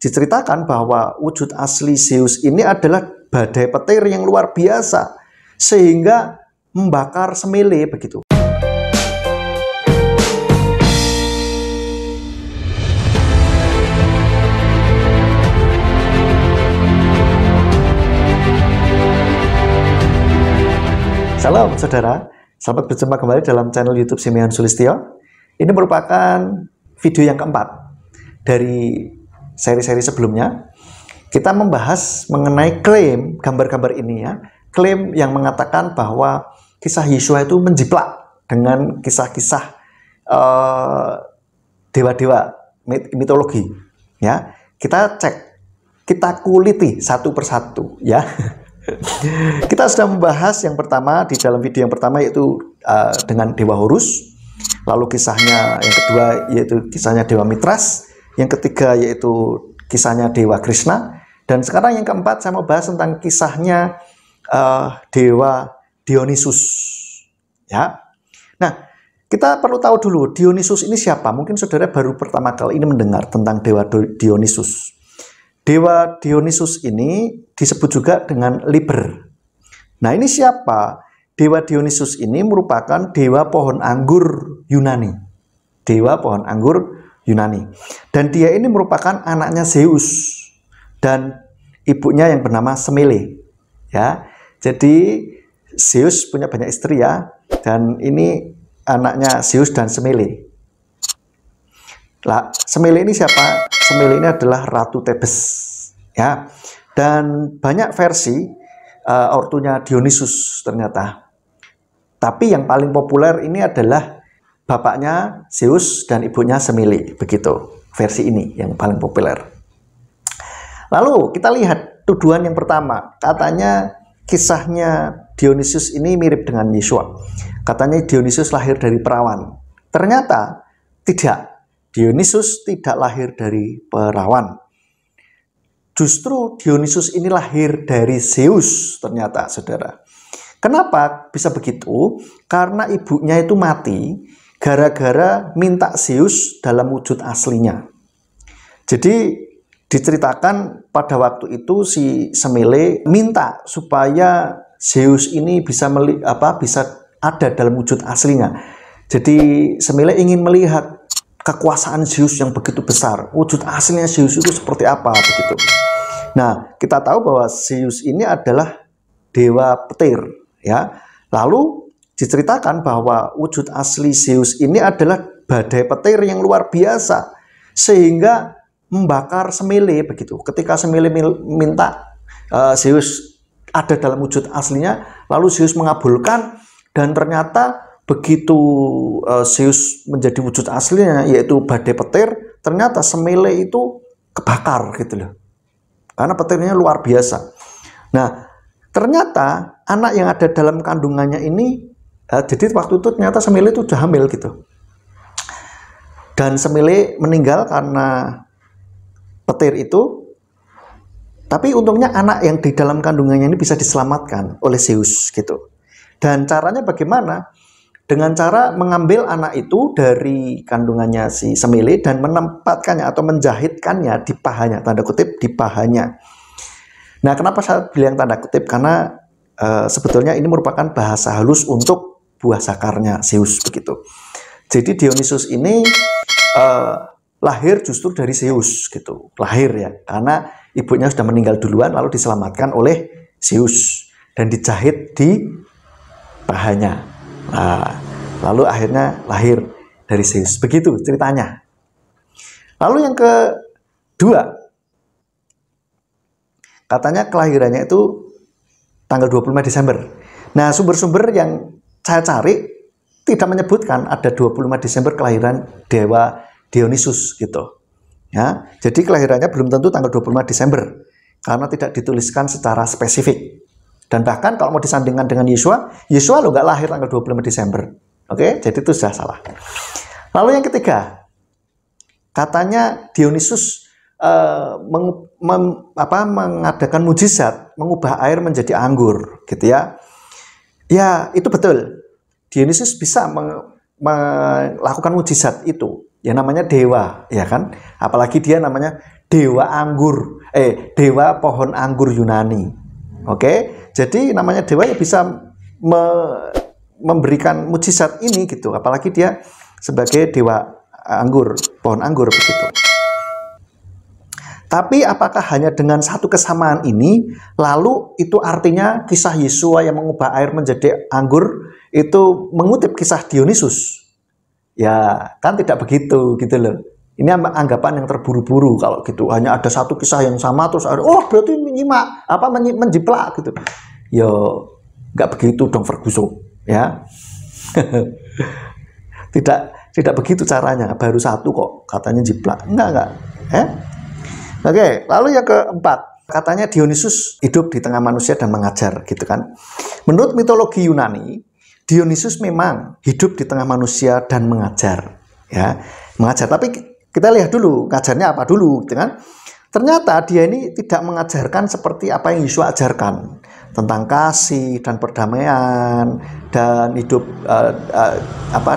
diceritakan bahwa wujud asli Zeus ini adalah badai petir yang luar biasa sehingga membakar Semele begitu. Salam saudara, selamat berjumpa kembali dalam channel YouTube Simeon Sulistyo. Ini merupakan video yang keempat dari seri-seri sebelumnya. Kita membahas mengenai klaim gambar-gambar ini ya. Klaim yang mengatakan bahwa kisah Yeshua itu menjiplak dengan kisah-kisah dewa-dewa mitologi. Ya, kita cek, kita kuliti satu persatu ya. Kita sudah membahas yang pertama di dalam video yang pertama yaitu dengan Dewa Horus, lalu kisahnya yang kedua yaitu kisahnya Dewa Mitras, yang ketiga yaitu kisahnya Dewa Krishna, dan sekarang yang keempat saya mau bahas tentang kisahnya Dewa Dionysus. Ya, nah kita perlu tahu dulu Dionysus ini siapa? Mungkin saudara baru pertama kali ini mendengar tentang Dewa Dionysus. Dewa Dionysus ini disebut juga dengan Liber. Nah, ini siapa? Dewa Dionysus ini merupakan dewa pohon anggur Yunani. Dewa pohon anggur Yunani. Dan dia ini merupakan anaknya Zeus dan ibunya yang bernama Semele. Ya. Jadi Zeus punya banyak istri ya, dan ini anaknya Zeus dan Semele. Lah, Semele ini siapa? Semele ini adalah Ratu Tebes, ya. Dan banyak versi ortunya Dionysus ternyata. Tapi yang paling populer ini adalah bapaknya Zeus dan ibunya Semele, begitu. Versi ini yang paling populer. Lalu kita lihat tuduhan yang pertama. Katanya kisahnya Dionysus ini mirip dengan Yeshua. Katanya Dionysus lahir dari perawan. Ternyata tidak. Dionysus tidak lahir dari perawan. Justru Dionysus ini lahir dari Zeus ternyata, saudara. Kenapa bisa begitu? Karena ibunya itu mati gara-gara minta Zeus dalam wujud aslinya. Jadi diceritakan pada waktu itu si Semele minta supaya Zeus ini bisa ada dalam wujud aslinya. Jadi Semele ingin melihat kekuasaan Zeus yang begitu besar, wujud aslinya Zeus itu seperti apa begitu. Nah, kita tahu bahwa Zeus ini adalah dewa petir, ya. Lalu diceritakan bahwa wujud asli Zeus ini adalah badai petir yang luar biasa sehingga membakar Semele begitu. Ketika Semele minta Zeus ada dalam wujud aslinya, lalu Zeus mengabulkan, dan ternyata begitu Zeus menjadi wujud aslinya yaitu badai petir, ternyata Semele itu kebakar gitu loh. Karena petirnya luar biasa. Nah, ternyata anak yang ada dalam kandungannya ini jadi waktu itu ternyata Semele itu sudah hamil gitu. Dan Semele meninggal karena petir itu. Tapi untungnya anak yang di dalam kandungannya ini bisa diselamatkan oleh Zeus gitu. Dan caranya bagaimana? Dengan cara mengambil anak itu dari kandungannya si Semele dan menempatkannya atau menjahitkannya di pahanya, tanda kutip di pahanya. Nah, kenapa saya bilang tanda kutip? Karena sebetulnya ini merupakan bahasa halus untuk buah sakarnya Zeus begitu. Jadi Dionysus ini lahir justru dari Zeus gitu, lahir ya, karena ibunya sudah meninggal duluan lalu diselamatkan oleh Zeus dan dijahit di pahanya. Nah, lalu akhirnya lahir dari Zeus. Begitu ceritanya. Lalu yang kedua, katanya kelahirannya itu tanggal 25 Desember. Nah, sumber-sumber yang saya cari tidak menyebutkan ada 25 Desember kelahiran Dewa Dionysus gitu. Ya, jadi kelahirannya belum tentu tanggal 25 Desember karena tidak dituliskan secara spesifik. Dan bahkan kalau mau disandingkan dengan Yeshua lo nggak lahir tanggal 25 Desember. Oke, jadi itu sudah salah. Lalu yang ketiga, katanya Dionysus mengadakan mujizat, mengubah air menjadi anggur, gitu ya. Ya, itu betul. Dionysus bisa melakukan mujizat itu. Ya namanya dewa, ya kan? Apalagi dia namanya dewa pohon anggur Yunani. Oke, jadi namanya dewa ya bisa memberikan mujizat ini gitu, apalagi dia sebagai dewa anggur, pohon anggur begitu. Tapi apakah hanya dengan satu kesamaan ini, lalu itu artinya kisah Yesua yang mengubah air menjadi anggur itu mengutip kisah Dionysus? Ya, kan tidak begitu gitu loh. Ini anggapan yang terburu-buru kalau gitu. Hanya ada satu kisah yang sama terus ada, oh berarti menjiplak gitu. Ya, nggak begitu dong Ferguson, ya. Tidak begitu caranya. Baru satu kok katanya jiplak. Enggak. Oke, lalu yang keempat, katanya Dionysus hidup di tengah manusia dan mengajar, gitu kan. Menurut mitologi Yunani, Dionysus memang hidup di tengah manusia dan mengajar, ya, mengajar. Tapi kita lihat dulu ngajarnya apa dulu, gitu kan. Ternyata dia ini tidak mengajarkan seperti apa yang Yesus ajarkan tentang kasih dan perdamaian dan hidup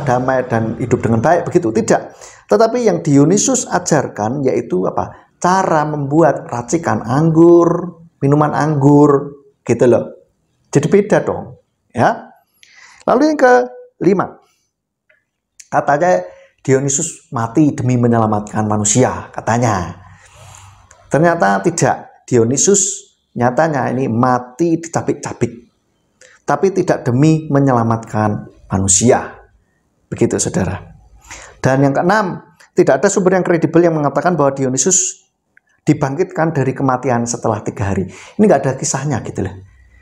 damai dan hidup dengan baik, begitu. Tidak. Tetapi yang Dionysus ajarkan yaitu apa? Cara membuat racikan anggur, minuman anggur, gitu loh. Jadi beda dong, ya. Lalu yang kelima, katanya Dionysus mati demi menyelamatkan manusia, katanya. Ternyata tidak. Dionysus nyatanya ini mati dicabik-cabik, tapi tidak demi menyelamatkan manusia. Begitu, saudara. Dan yang keenam, tidak ada sumber yang kredibel yang mengatakan bahwa Dionysus dibangkitkan dari kematian setelah 3 hari. Ini nggak ada kisahnya gitu loh.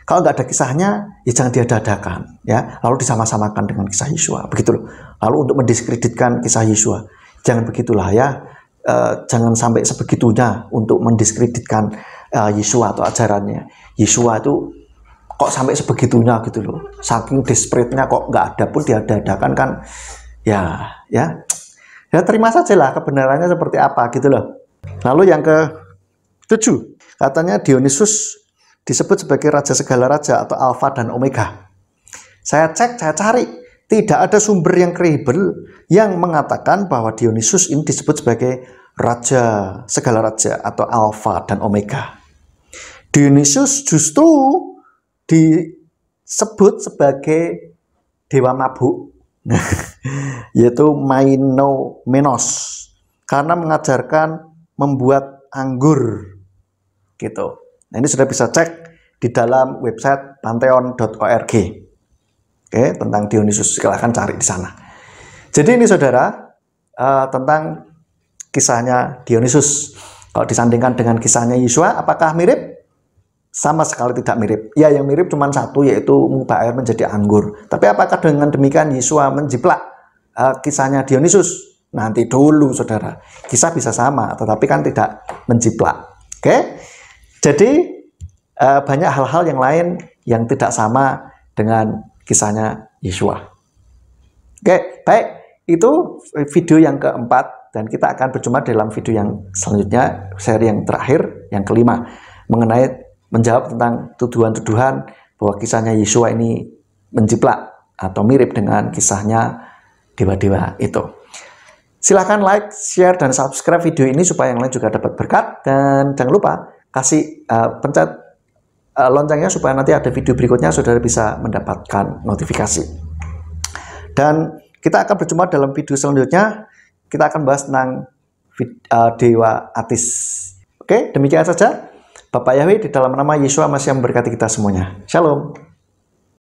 Kalau nggak ada kisahnya, ya jangan diadakan, ya. Lalu disama-samakan dengan kisah Yesua, begitu loh. Lalu untuk mendiskreditkan kisah Yesua, jangan begitulah ya. Jangan sampai sebegitunya untuk mendiskreditkan Yesua atau ajarannya. Yesua itu kok sampai sebegitunya gitu loh. Saking desperate-nya kok nggak ada pun diadakan kan, ya terima sajalah kebenarannya seperti apa gitu loh. Lalu yang ke-7, katanya Dionysus disebut sebagai raja segala raja atau alfa dan omega. Saya cari, tidak ada sumber yang kredibel yang mengatakan bahwa Dionysus ini disebut sebagai raja segala raja atau alfa dan omega. Dionysus justru disebut sebagai dewa mabuk, yaitu Mainomenos, karena mengajarkan membuat anggur, gitu. Nah, ini sudah bisa cek di dalam website pantheon.org. Oke, tentang Dionysus, silahkan cari di sana. Jadi ini saudara, tentang kisahnya Dionysus. Kalau disandingkan dengan kisahnya Yesua, apakah mirip? Sama sekali tidak mirip. Ya, yang mirip cuma satu, yaitu mengubah air menjadi anggur. Tapi apakah dengan demikian Yesua menjiplak kisahnya Dionysus? Nanti dulu saudara, kisah bisa sama tetapi kan tidak menjiplak. Oke, jadi banyak hal-hal yang lain yang tidak sama dengan kisahnya Yesua. Oke, baik, itu video yang keempat dan kita akan berjumpa dalam video yang selanjutnya, seri yang terakhir, yang kelima, mengenai menjawab tentang tuduhan-tuduhan bahwa kisahnya Yesua ini menjiplak atau mirip dengan kisahnya dewa-dewa itu. Silahkan like, share, dan subscribe video ini supaya yang lain juga dapat berkat. Dan jangan lupa kasih pencet loncengnya supaya nanti ada video berikutnya saudara bisa mendapatkan notifikasi. Dan kita akan berjumpa dalam video selanjutnya. Kita akan bahas tentang Dewa Atis. Oke, demikian saja. Bapak Yahweh di dalam nama Yesua Masih memberkati kita semuanya. Shalom.